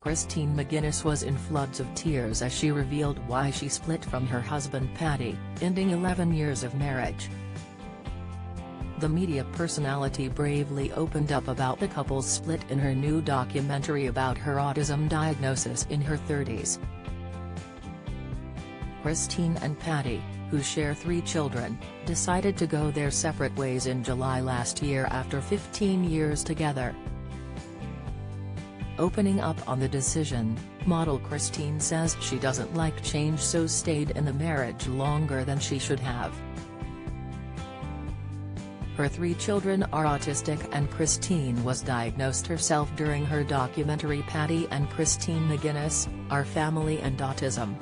Christine McGuinness was in floods of tears as she revealed why she split from her husband Paddy, ending 11 years of marriage. The media personality bravely opened up about the couple's split in her new documentary about her autism diagnosis in her 30s. Christine and Paddy, who share 3 children, decided to go their separate ways in July last year after 15 years together. Opening up on the decision, model Christine says she doesn't like change, so stayed in the marriage longer than she should have. Her 3 children are autistic and Christine was diagnosed herself during her documentary Paddy and Christine McGuinness, Our Family and Autism.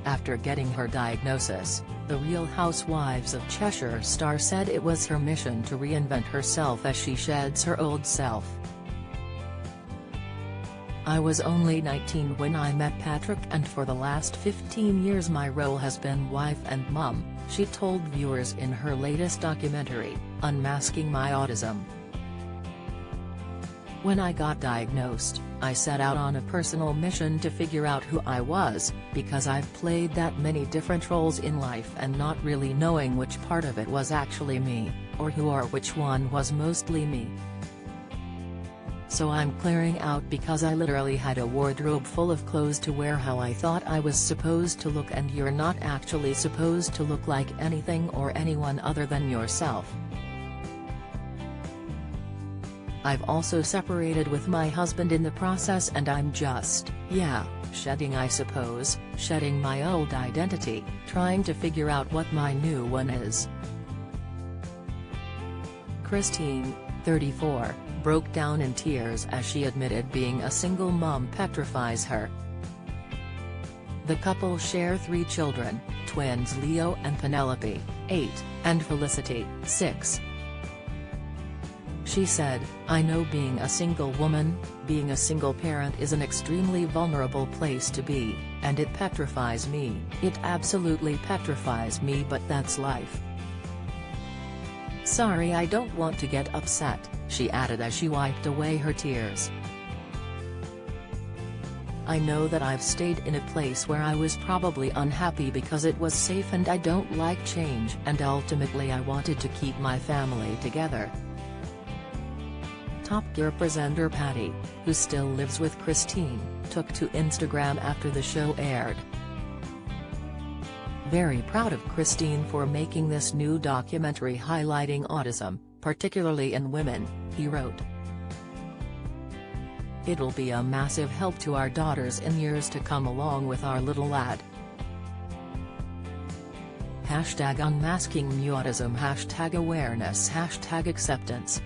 After getting her diagnosis, the Real Housewives of Cheshire star said it was her mission to reinvent herself as she sheds her old self. "I was only 19 when I met Patrick, and for the last 15 years my role has been wife and mum," she told viewers in her latest documentary, Unmasking My Autism. "When I got diagnosed, I set out on a personal mission to figure out who I was, because I've played that many different roles in life and not really knowing which part of it was actually me, or who or which one was mostly me. So I'm clearing out, because I literally had a wardrobe full of clothes to wear how I thought I was supposed to look, and you're not actually supposed to look like anything or anyone other than yourself. I've also separated with my husband in the process, and I'm just, shedding, I suppose, shedding my old identity, trying to figure out what my new one is." Christine, 34, broke down in tears as she admitted being a single mom petrifies her. The couple share 3 children, twins Leo and Penelope, 8, and Felicity, 6. She said, "I know being a single woman, being a single parent is an extremely vulnerable place to be, and it petrifies me, it absolutely petrifies me, but that's life. Sorry, I don't want to get upset," she added as she wiped away her tears. "I know that I've stayed in a place where I was probably unhappy because it was safe, and I don't like change, and ultimately I wanted to keep my family together." Top Gear presenter Paddy, who still lives with Christine, took to Instagram after the show aired. "Very proud of Christine for making this new documentary highlighting autism, particularly in women," he wrote. "It'll be a massive help to our daughters in years to come, along with our little lad. #Unmasking My Autism #awareness #acceptance